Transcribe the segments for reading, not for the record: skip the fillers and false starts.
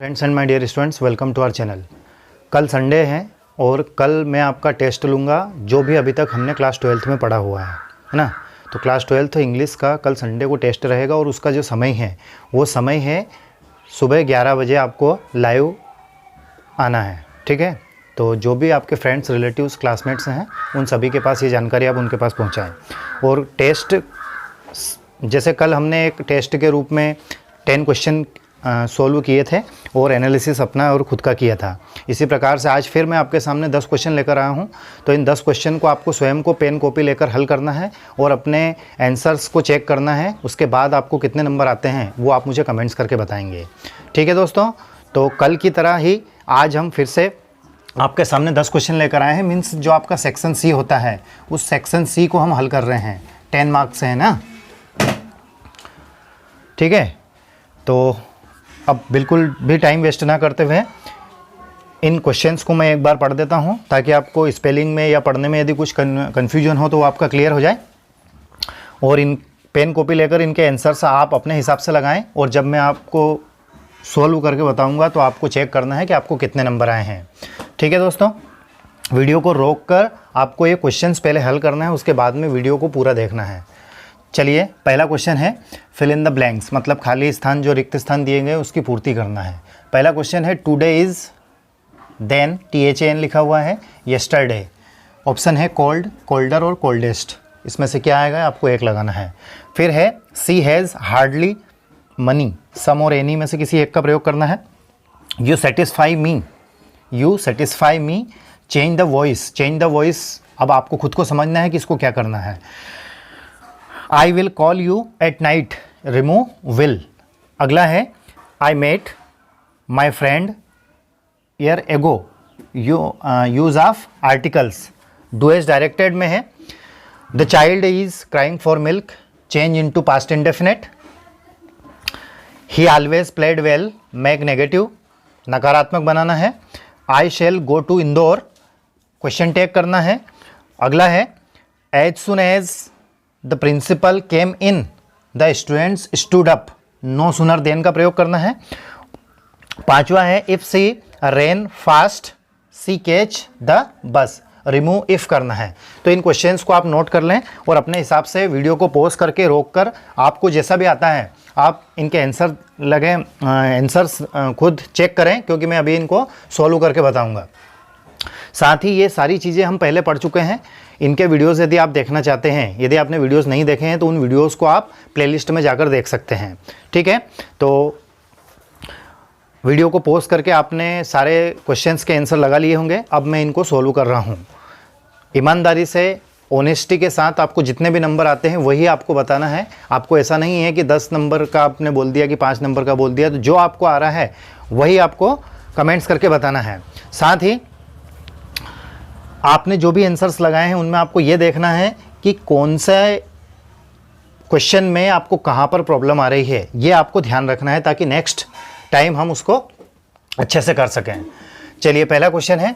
Friends and my dear students, welcome to our channel. कल Sunday है और कल मैं आपका टेस्ट लूँगा जो भी अभी तक हमने क्लास 12th में पढ़ा हुआ है ना। तो क्लास 12th इंग्लिश का कल संडे को टेस्ट रहेगा और उसका जो समय है वो समय है सुबह 11 बजे आपको लाइव आना है, ठीक है। तो जो भी आपके फ्रेंड्स, रिलेटिव्स, क्लासमेट्स हैं उन सभी के पास ये जानकारी आप उनके पास पहुँचाएँ। और टेस्ट जैसे कल हमने एक टेस्ट के रूप में 10 क्वेश्चन सोल्व किए थे और एनालिसिस अपना और ख़ुद का किया था, इसी प्रकार से आज फिर मैं आपके सामने 10 क्वेश्चन लेकर आया हूं। तो इन 10 क्वेश्चन को आपको स्वयं को पेन कॉपी लेकर हल करना है और अपने आंसर्स को चेक करना है। उसके बाद आपको कितने नंबर आते हैं वो आप मुझे कमेंट्स करके बताएंगे, ठीक है दोस्तों। तो कल की तरह ही आज हम फिर से आपके सामने 10 क्वेश्चन लेकर आए हैं। मीन्स जो आपका सेक्शन सी होता है उस सेक्शन सी को हम हल कर रहे हैं। 10 मार्क्स है ना, ठीक है। तो अब बिल्कुल भी टाइम वेस्ट ना करते हुए इन क्वेश्चंस को मैं एक बार पढ़ देता हूं ताकि आपको स्पेलिंग में या पढ़ने में यदि कुछ कन्फ्यूजन हो तो वो आपका क्लियर हो जाए। और इन पेन कॉपी लेकर इनके आंसर्स आप अपने हिसाब से लगाएं और जब मैं आपको सॉल्व करके बताऊंगा तो आपको चेक करना है कि आपको कितने नंबर आए हैं, ठीक है दोस्तों। वीडियो को रोक कर आपको ये क्वेश्चंस पहले हल करना है, उसके बाद में वीडियो को पूरा देखना है। चलिए, पहला क्वेश्चन है फिल इन द ब्लैंक्स, मतलब खाली स्थान, जो रिक्त स्थान दिए गए उसकी पूर्ति करना है। पहला क्वेश्चन है टुडे इज़, देन THAN लिखा हुआ है, यस्टरडे। ऑप्शन है कोल्ड, कोल्डर और कोल्डेस्ट। इसमें से क्या आएगा आपको एक लगाना है। फिर है सी हैज़ हार्डली मनी, सम और एनी में से किसी एक का प्रयोग करना है। You satisfy me, change the voice. Change the voice अब आपको खुद को समझना है कि इसको क्या करना है। I will call you at night, remove will। अगला है I met my friend year ago, use of articles। do as directed में है the child is crying for milk, change into past indefinite। he always played well, make negative, नकारात्मक बनाना है। I shall go to Indore, question take करना है। अगला है as soon as the principal came in, the students stood up, no sooner than का प्रयोग करना है। पांचवा है if she ran fast, she catch the bus, remove if करना है। तो इन क्वेश्चंस को आप नोट कर लें और अपने हिसाब से वीडियो को पॉज करके रोक कर आपको जैसा भी आता है आप इनके आंसर्स खुद चेक करें, क्योंकि मैं अभी इनको सॉल्व करके बताऊंगा। साथ ही ये सारी चीज़ें हम पहले पढ़ चुके हैं। इनके वीडियोस यदि आप देखना चाहते हैं, यदि आपने वीडियोस नहीं देखे हैं तो उन वीडियोस को आप प्लेलिस्ट में जाकर देख सकते हैं, ठीक है। तो वीडियो को पॉज करके आपने सारे क्वेश्चंस के आंसर लगा लिए होंगे। अब मैं इनको सॉल्व कर रहा हूँ। ईमानदारी से, ऑनेस्टी के साथ आपको जितने भी नंबर आते हैं वही आपको बताना है। आपको ऐसा नहीं है कि 10 नंबर का आपने बोल दिया कि 5 नंबर का बोल दिया। तो जो आपको आ रहा है वही आपको कमेंट्स करके बताना है। साथ ही आपने जो भी आंसर्स लगाए हैं उनमें आपको ये देखना है कि कौन सा क्वेश्चन में आपको कहाँ पर प्रॉब्लम आ रही है, ये आपको ध्यान रखना है ताकि नेक्स्ट टाइम हम उसको अच्छे से कर सकें। चलिए, पहला क्वेश्चन है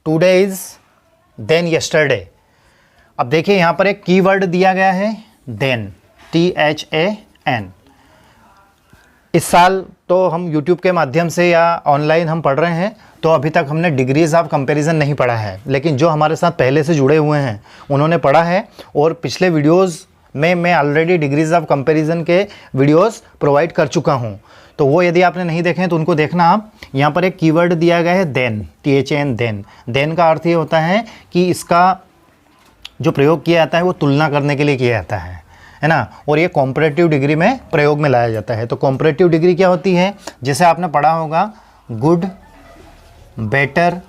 टुडे इज, देन यस्टरडे। अब देखिए यहाँ पर एक कीवर्ड दिया गया है देन, THAN। इस साल तो हम YouTube के माध्यम से या ऑनलाइन हम पढ़ रहे हैं, तो अभी तक हमने डिग्रीज ऑफ कंपैरिजन नहीं पढ़ा है। लेकिन जो हमारे साथ पहले से जुड़े हुए हैं उन्होंने पढ़ा है और पिछले वीडियोस में मैं ऑलरेडी डिग्रीज ऑफ कंपैरिजन के वीडियोस प्रोवाइड कर चुका हूं। तो वो यदि आपने नहीं देखे तो उनको देखना आप। यहाँ पर एक कीवर्ड दिया गया है देन, THAN, देन। देन का अर्थ ये होता है कि इसका जो प्रयोग किया जाता है वो तुलना करने के लिए किया जाता है ना। और ये कॉम्परेटिव डिग्री में प्रयोग में लाया जाता है। तो कॉम्परेटिव डिग्री क्या होती है, जैसे आपने पढ़ा होगा गुड, बेटर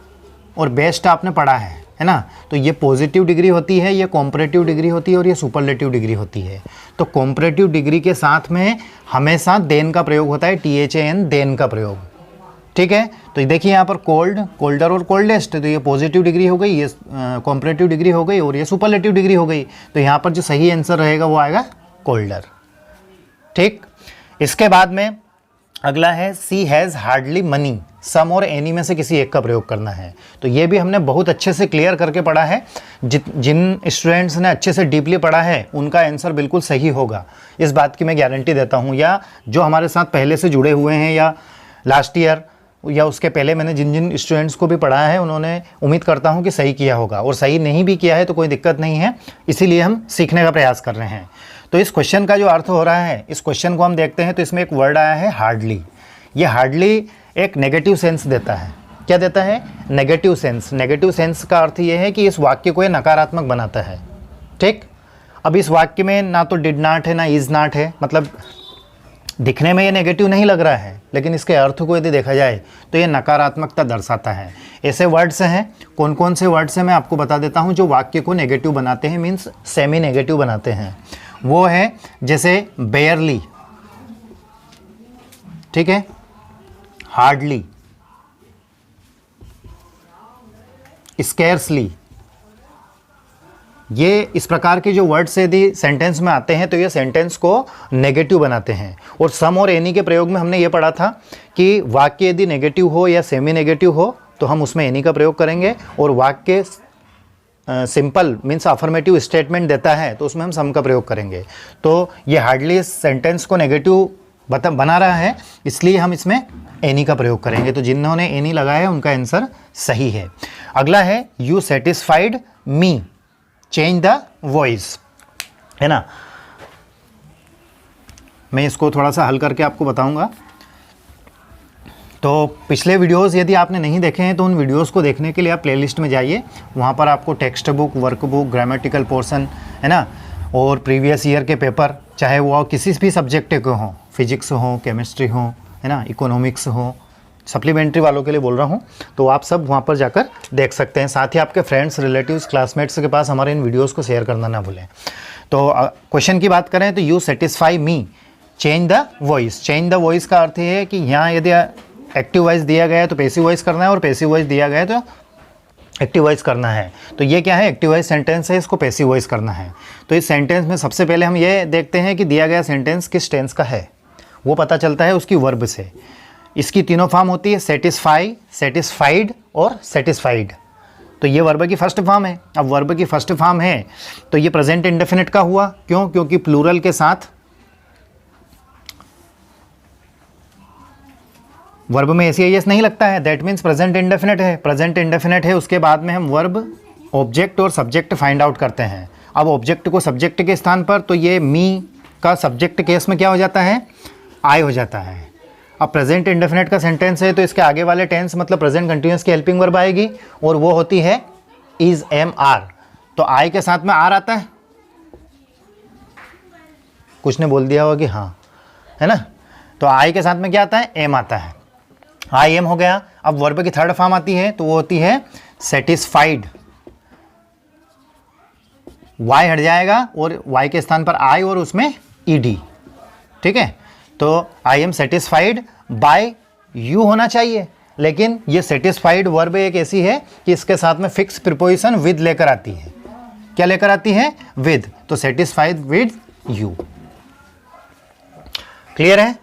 और बेस्ट आपने पढ़ा है ना। तो ये पॉजिटिव डिग्री होती है, ये कॉम्परेटिव डिग्री होती है और ये सुपरलेटिव डिग्री होती है। तो कॉम्परेटिव डिग्री के साथ में हमेशा देन का प्रयोग होता है, THAN, देन का प्रयोग, ठीक है। तो देखिए यहाँ पर कोल्ड, कोल्डर और कोल्डेस्ट, तो ये पॉजिटिव डिग्री हो गई, ये कॉम्परेटिव डिग्री हो गई और ये सुपरलेटिव डिग्री हो गई। तो यहाँ पर जो सही आंसर रहेगा वो आएगा कोल्डर, ठीक। इसके बाद में अगला है सी हैज़ हार्डली मनी, सम और एनी में से किसी एक का प्रयोग करना है। तो ये भी हमने बहुत अच्छे से क्लियर करके पढ़ा है। जिन स्टूडेंट्स ने अच्छे से डीपली पढ़ा है उनका आंसर बिल्कुल सही होगा, इस बात की मैं गारंटी देता हूँ। या जो हमारे साथ पहले से जुड़े हुए हैं या लास्ट ईयर या उसके पहले मैंने जिन जिन स्टूडेंट्स को भी पढ़ाया है उन्होंने उम्मीद करता हूँ कि सही किया होगा, और सही नहीं भी किया है तो कोई दिक्कत नहीं है, इसीलिए हम सीखने का प्रयास कर रहे हैं। तो इस क्वेश्चन का जो अर्थ हो रहा है, इस क्वेश्चन को हम देखते हैं तो इसमें एक वर्ड आया है हार्डली। ये हार्डली एक नेगेटिव सेंस देता है। क्या देता है? Negative sense. नेगेटिव सेंस का अर्थ ये है कि इस वाक्य को ये नकारात्मक बनाता है। ठीक, अब इस वाक्य में ना तो डिड नॉट है ना इज़ नॉट है, मतलब दिखने में ये नेगेटिव नहीं लग रहा है, लेकिन इसके अर्थ को यदि देखा जाए तो ये नकारात्मकता दर्शाता है। ऐसे वर्ड्स हैं, कौन कौन से वर्ड्स हैं मैं आपको बता देता हूँ जो वाक्य को नेगेटिव बनाते हैं, मीन्स सेमी नेगेटिव बनाते हैं। वो है जैसे बेयरली, ठीक है, हार्डली, स्कैर्सली। ये इस प्रकार के जो वर्ड्स यदि सेंटेंस में आते हैं तो ये सेंटेंस को नेगेटिव बनाते हैं। और सम और एनी के प्रयोग में हमने ये पढ़ा था कि वाक्य यदि नेगेटिव हो या सेमी नेगेटिव हो तो हम उसमें एनी का प्रयोग करेंगे, और वाक्य सिंपल मीन्स अफर्मेटिव स्टेटमेंट देता है तो उसमें हम सम का प्रयोग करेंगे। तो ये हार्डली सेंटेंस को नेगेटिव बना रहा है, इसलिए हम इसमें एनी का प्रयोग करेंगे। तो जिन्होंने एनी लगाया है उनका आंसर सही है। अगला है you satisfied me, change the voice, है ना। मैं इसको थोड़ा सा हल करके आपको बताऊंगा। तो पिछले वीडियोस यदि आपने नहीं देखे हैं तो उन वीडियोस को देखने के लिए आप प्लेलिस्ट में जाइए, वहाँ पर आपको text book, workbook, grammatical portion, है ना, और प्रीवियस ईयर के पेपर, चाहे वो किसी भी सब्जेक्ट के हों, फिजिक्स हो, केमिस्ट्री हो, है ना, इकोनॉमिक्स हो, सप्लीमेंट्री वालों के लिए बोल रहा हूँ, तो आप सब वहाँ पर जाकर देख सकते हैं। साथ ही आपके फ्रेंड्स, रिलेटिव्स, क्लासमेट्स के पास हमारे इन वीडियोस को शेयर करना ना भूलें। तो क्वेश्चन की बात करें तो you satisfy me, change the voice. Change the voice का अर्थ है कि यहाँ यदि एक्टिव वॉइस दिया गया है तो पैसिव वॉइस करना है, और पैसिव वॉइस दिया गया है तो एक्टिव वॉइस करना है। तो ये क्या है? एक्टिव वॉइस सेंटेंस है, इसको पैसिव वॉइस करना है। तो इस सेंटेंस में सबसे पहले हम ये देखते हैं कि दिया गया सेंटेंस किस टेंस का है, वो पता चलता है उसकी वर्ब से। इसकी तीनों फॉर्म होती है, सेटिस्फाई, सेटिस्फाइड और सेटिस्फाइड। तो ये वर्ब की फर्स्ट फॉर्म है। अब वर्ब की फर्स्ट फॉर्म है तो ये प्रेजेंट इंडेफिनिट का हुआ। क्यों? क्योंकि प्लूरल के साथ वर्ब में एस नहीं लगता है, दैट मीन्स प्रेजेंट इंडेफिनिट है। प्रेजेंट इंडेफिनिट है, उसके बाद में हम वर्ब, ऑब्जेक्ट और सब्जेक्ट फाइंड आउट करते हैं। अब ऑब्जेक्ट को सब्जेक्ट के स्थान पर, तो ये मी का सब्जेक्ट केस में क्या हो जाता है? आई हो जाता है। अब प्रेजेंट इंडेफिनिट का सेंटेंस है तो इसके आगे वाले टेंस मतलब प्रेजेंट कंटिन्यूअस की हेल्पिंग वर्ब आएगी, और वो होती है इज, एम, आर। तो आई के साथ में आर आता है, कुछ ने बोल दिया होगा कि हाँ, है ना। तो आई के साथ में क्या आता है? एम आता है। आई एम हो गया। अब वर्ब की थर्ड फॉर्म आती है तो वो होती है सेटिस्फाइड। वाई हट जाएगा और वाई के स्थान पर आई और उसमें ईडी, ठीक है। तो I am satisfied by you होना चाहिए, लेकिन ये सेटिस्फाइड वर्ब एक ऐसी है कि इसके साथ में फिक्स प्रीपोजिशन विद लेकर आती है। क्या लेकर आती है? विद। तो सेटिस्फाइड विद यू। क्लियर है?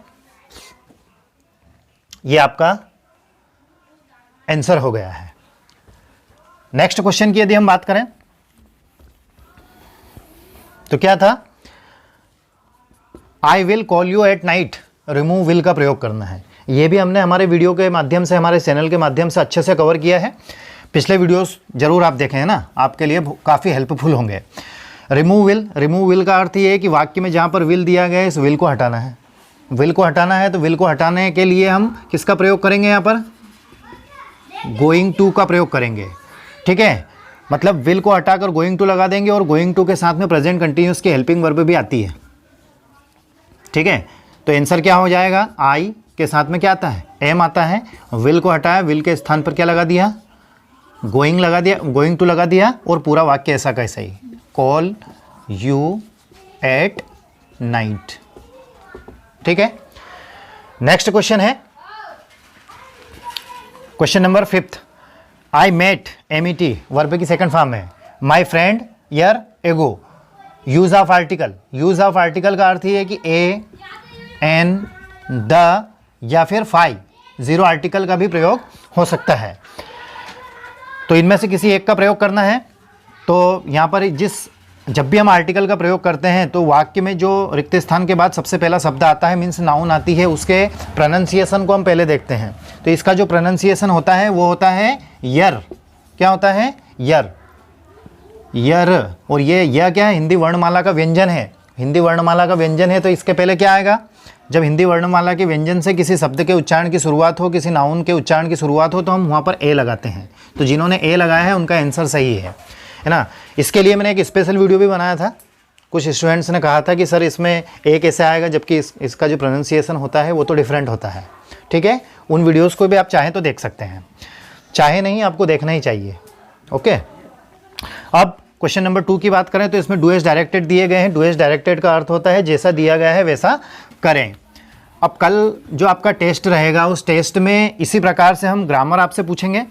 ये आपका आंसर हो गया है। नेक्स्ट क्वेश्चन की यदि हम बात करें तो क्या था? I will call you at night, remove will का प्रयोग करना है। ये भी हमने हमारे वीडियो के माध्यम से, हमारे चैनल के माध्यम से अच्छे से कवर किया है। पिछले वीडियोस जरूर आप देखें, है ना, आपके लिए काफ़ी हेल्पफुल होंगे। रिमूव विल, रिमूव विल का अर्थ ये है कि वाक्य में जहाँ पर विल दिया गया है इस विल को हटाना है। विल को हटाना है तो विल को हटाने के लिए हम किसका प्रयोग करेंगे? यहाँ पर गोइंग टू का प्रयोग करेंगे, ठीक है। मतलब विल को हटाकर गोइंग टू लगा देंगे, और गोइंग टू के साथ में प्रेजेंट कंटिन्यूअस की हेल्पिंग वर्ब भी आती है, ठीक है। तो आंसर क्या हो जाएगा? आई के साथ में क्या आता है? एम आता है। विल को हटाया, विल के स्थान पर क्या लगा दिया? गोइंग लगा दिया, गोइंग टू लगा दिया, और पूरा वाक्य ऐसा कैसा ही, कॉल यू एट नाइट, ठीक है। नेक्स्ट क्वेश्चन है question number 5। I met, MET verb की सेकंड फॉर्म है, my friend year ago. Use of article, use of article का अर्थ ये है कि ए, एन, द या फिर फाई, जीरो आर्टिकल का भी प्रयोग हो सकता है। तो इनमें से किसी एक का प्रयोग करना है। तो यहाँ पर जिस जब भी हम आर्टिकल का प्रयोग करते हैं तो वाक्य में जो रिक्त स्थान के बाद सबसे पहला शब्द आता है, मीन्स नाउन आती है, उसके प्रोनाउंसिएशन को हम पहले देखते हैं। तो इसका जो प्रोनाउंसिएशन होता है वो होता है यर। क्या होता है? यर। यर। और ये यह क्या है? हिंदी वर्णमाला का व्यंजन है। हिंदी वर्णमाला का व्यंजन है तो इसके पहले क्या आएगा? जब हिंदी वर्णमाला के व्यंजन से किसी शब्द के उच्चारण की शुरुआत हो, किसी नाउन के उच्चारण की शुरुआत हो, तो हम वहाँ पर ए लगाते हैं। तो जिन्होंने ए लगाया है उनका आंसर सही है ना। इसके लिए मैंने एक स्पेशल वीडियो भी बनाया था। कुछ स्टूडेंट्स ने कहा था कि सर इसमें ए कैसे आएगा, जबकि इसका जो प्रोनाउंसिएशन होता है वो तो डिफरेंट होता है। ठीक है, उन वीडियोज़ को भी आप चाहें तो देख सकते हैं, चाहे नहीं आपको देखना ही चाहिए। ओके, अब क्वेश्चन नंबर 2 की बात करें तो इसमें डू एज डायरेक्टेड दिए गए हैं। डू एज डायरेक्टेड का अर्थ होता है जैसा दिया गया है वैसा करें। अब कल जो आपका टेस्ट रहेगा उस टेस्ट में इसी प्रकार से हम ग्रामर आपसे पूछेंगे।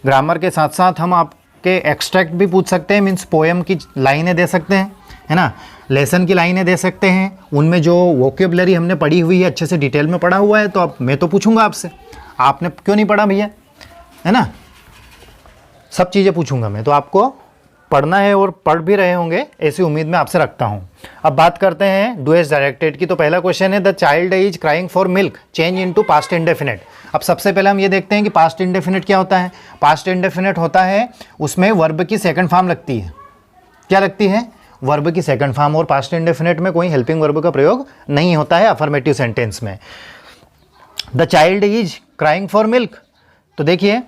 ग्रामर के साथ साथ हम आपके एक्सट्रैक्ट भी पूछ सकते हैं, मीन्स पोएम की लाइनें दे सकते हैं, है ना, लेसन की लाइनें दे सकते हैं। उनमें जो वोकेबलरी हमने पढ़ी हुई है, अच्छे से डिटेल में पढ़ा हुआ है, तो अब मैं तो पूछूंगा आपसे, आपने क्यों नहीं पढ़ा भैया, है ना, सब चीज़ें पूछूंगा मैं, तो आपको पढ़ना है और पढ़ भी रहे होंगे ऐसी उम्मीद मैं आपसे रखता हूं। अब बात करते हैं डू एज डायरेक्टेड की। तो पहला क्वेश्चन है the child is crying for milk, change into past indefinite. अब सबसे पहले हम ये देखते हैं कि पास्ट इंडेफिनिट क्या होता है। पास्ट इंडेफिनिट होता है उसमें वर्ब की सेकंड फॉर्म लगती है। क्या लगती है? वर्ब की सेकंड फॉर्म। और पास्ट इंडेफिनिट में कोई हेल्पिंग वर्ब का प्रयोग नहीं होता है अफर्मेटिव सेंटेंस में। The child is crying for milk, तो देखिए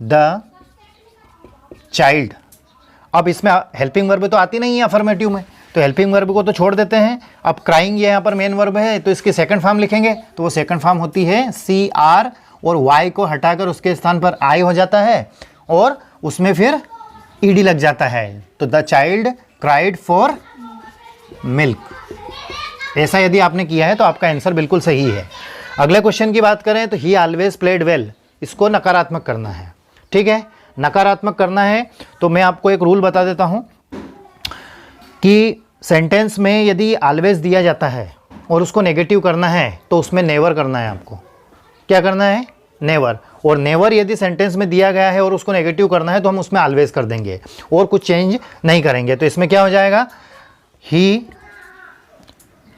द चाइल्ड, अब इसमें हेल्पिंग वर्ब तो आती नहीं है अफर्मेटिव में, तो हेल्पिंग वर्ब को तो छोड़ देते हैं। अब क्राइंग ये यहाँ पर मेन वर्ब है, तो इसकी सेकंड फॉर्म लिखेंगे, तो वो सेकंड फॉर्म होती है CR, और Y को हटाकर उसके स्थान पर I हो जाता है और उसमें फिर ED लग जाता है। तो the child cried for milk. ऐसा यदि आपने किया है तो आपका आंसर बिल्कुल सही है। अगले क्वेश्चन की बात करें तो ही ऑलवेज प्लेड वेल, इसको नकारात्मक करना है। ठीक है, नकारात्मक करना है तो मैं आपको एक रूल बता देता हूं कि सेंटेंस में यदि ऑलवेज दिया जाता है और उसको नेगेटिव करना है तो उसमें नेवर करना है आपको। क्या करना है? नेवर। और नेवर यदि सेंटेंस में दिया गया है और उसको नेगेटिव करना है तो हम उसमें ऑलवेज कर देंगे और कुछ चेंज नहीं करेंगे। तो इसमें क्या हो जाएगा? ही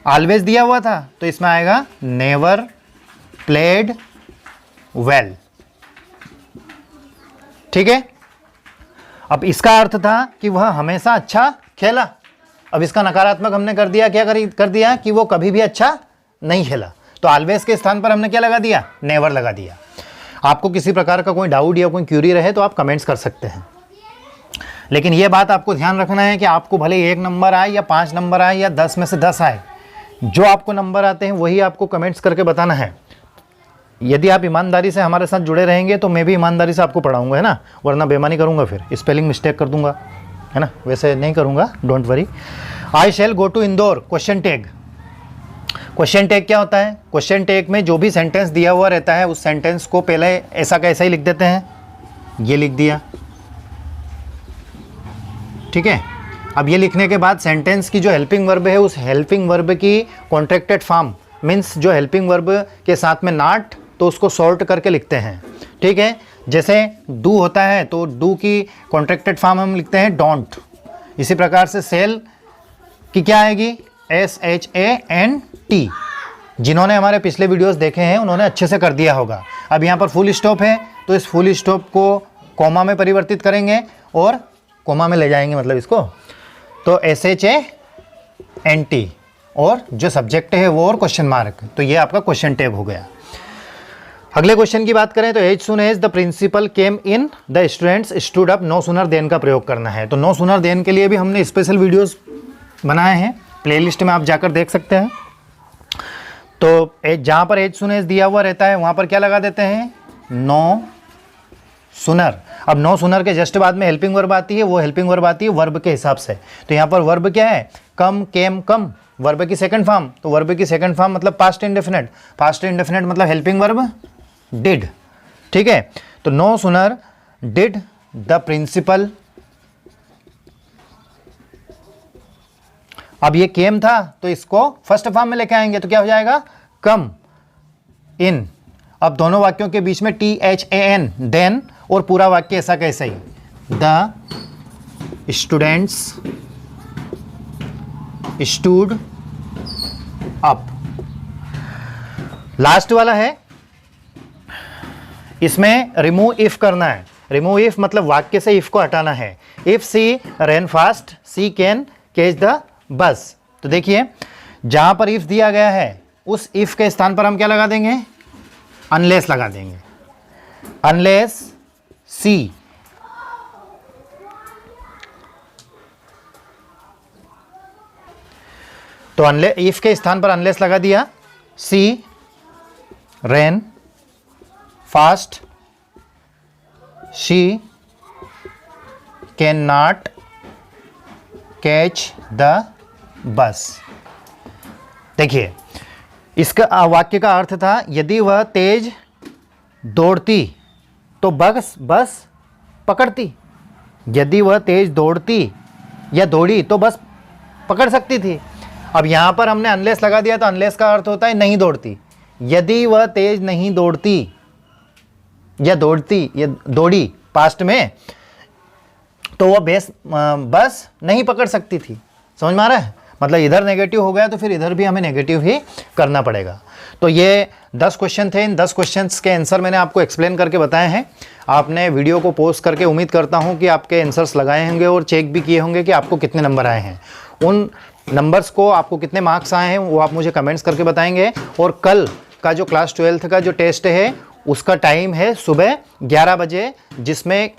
ऑलवेज दिया हुआ था तो इसमें आएगा नेवर प्लेड वेल। ठीक है, अब इसका अर्थ था कि वह हमेशा अच्छा खेला। अब इसका नकारात्मक हमने कर दिया, क्या कर दिया कि वो कभी भी अच्छा नहीं खेला। तो ऑलवेज के स्थान पर हमने क्या लगा दिया? नेवर लगा दिया। आपको किसी प्रकार का कोई डाउट या कोई क्यूरी रहे तो आप कमेंट्स कर सकते हैं, लेकिन ये बात आपको ध्यान रखना है कि आपको भले 1 नंबर आए या 5 नंबर आए या 10 में से 10 आए, जो आपको नंबर आते हैं वही आपको कमेंट्स करके बताना है। यदि आप ईमानदारी से हमारे साथ जुड़े रहेंगे तो मैं भी ईमानदारी से आपको पढ़ाऊंगा, है ना, वरना बेईमानी करूंगा फिर स्पेलिंग मिस्टेक कर दूंगा, है ना, वैसे नहीं करूंगा, don't worry. I shall go to Indore, question tag. Question tag क्या होता है? क्वेश्चन टैग में जो भी सेंटेंस दिया हुआ रहता है उस सेंटेंस को पहले ऐसा का ऐसा ही लिख देते हैं, ये लिख दिया। ठीक है, अब ये लिखने के बाद सेंटेंस की जो हेल्पिंग वर्ब है उस हेल्पिंग वर्ब की कॉन्ट्रैक्टेड फॉर्म, मीन्स जो हेल्पिंग वर्ब के साथ में नॉट, तो उसको सॉर्ट करके लिखते हैं। ठीक है, जैसे डू होता है तो डू की कॉन्ट्रैक्टेड फॉर्म हम लिखते हैं डोंट। इसी प्रकार से सेल की क्या आएगी? SHANT। जिन्होंने हमारे पिछले वीडियोस देखे हैं उन्होंने अच्छे से कर दिया होगा। अब यहाँ पर फुल स्टॉप है तो इस फुल स्टॉप को कॉमा में परिवर्तित करेंगे और कॉमा में ले जाएंगे, मतलब इसको, तो SHANT, और जो सब्जेक्ट है वो और क्वेश्चन मार्क, तो ये आपका क्वेश्चन टैग हो गया। अगले क्वेश्चन की बात करें तो as soon as the principal came in the students stood up, no sooner than का प्रयोग करना है। तो नो सुनर देन के लिए भी हमने स्पेशल वीडियोस बनाए हैं, प्लेलिस्ट में आप जाकर देख सकते हैं। तो जहाँ पर एज सुन एज दिया हुआ रहता है वहाँ पर क्या लगा देते हैं? No sooner. अब नो सुनर के जस्ट बाद में हेल्पिंग वर्ब आती है, वो हेल्पिंग वर्ब आती है वर्ब के हिसाब से। तो यहाँ पर वर्ब क्या है? कम, केम, कम, वर्ब की सेकंड फॉर्म। तो वर्ब की सेकंड फॉर्म मतलब पास्ट इंडेफिनिट, पास्ट इंडेफिनिट मतलब हेल्पिंग वर्ब डिड। ठीक है, तो no sooner did the principal, अब ये केम था तो इसको फर्स्ट फॉर्म में लेके आएंगे तो क्या हो जाएगा? कम इन। अब दोनों वाक्यों के बीच में THAN देन, और पूरा वाक्य ऐसा कैसा ही, the students stood up. Last वाला है, इसमें रिमूव इफ करना है। रिमूव इफ मतलब वाक्य से इफ को हटाना है। If she run fast she can catch the bus. तो देखिए जहां पर इफ दिया गया है उस इफ के स्थान पर हम क्या लगा देंगे, अनलेस लगा देंगे। अनलेस सी तो अनलेस इफ के स्थान पर अनलेस लगा दिया। She ran fast she can not catch the bus. देखिए इसका वाक्य का अर्थ था यदि वह तेज दौड़ती तो बस पकड़ती। यदि वह तेज दौड़ती या दौड़ी तो बस पकड़ सकती थी। अब यहां पर हमने अनलेस लगा दिया तो अनलेस का अर्थ होता है नहीं दौड़ती। यदि वह तेज नहीं दौड़ती या दौड़ी पास्ट में तो वह बस नहीं पकड़ सकती थी। समझ में आ रहा है? मतलब इधर नेगेटिव हो गया तो फिर इधर भी हमें नेगेटिव ही करना पड़ेगा। तो ये 10 क्वेश्चन थे। इन 10 क्वेश्चंस के आंसर मैंने आपको एक्सप्लेन करके बताए हैं। आपने वीडियो को पोस्ट करके उम्मीद करता हूं कि आपके आंसर्स लगाए होंगे और चेक भी किए होंगे कि आपको कितने नंबर आए हैं। उन नंबर्स को आपको कितने मार्क्स आए हैं वो आप मुझे कमेंट्स करके बताएंगे। और कल का जो क्लास 12th का जो टेस्ट है उसका टाइम है सुबह 11 बजे, जिसमें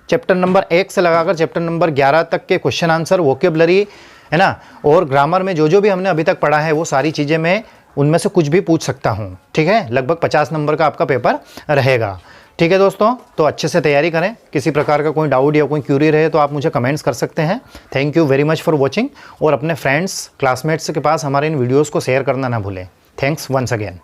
चैप्टर नंबर 1 से लगाकर चैप्टर नंबर 11 तक के क्वेश्चन आंसर, वोकेबलरी है ना, और ग्रामर में जो भी हमने अभी तक पढ़ा है वो सारी चीज़ें मैं उनमें से कुछ भी पूछ सकता हूँ। ठीक है, लगभग 50 नंबर का आपका पेपर रहेगा। ठीक है दोस्तों, तो अच्छे से तैयारी करें। किसी प्रकार का कोई डाउट या कोई क्यूरी रहे तो आप मुझे कमेंट्स कर सकते हैं। Thank you very much for watching. और अपने फ्रेंड्स क्लासमेट्स के पास हमारे इन वीडियोज़ को शेयर करना ना भूलें। Thanks once again.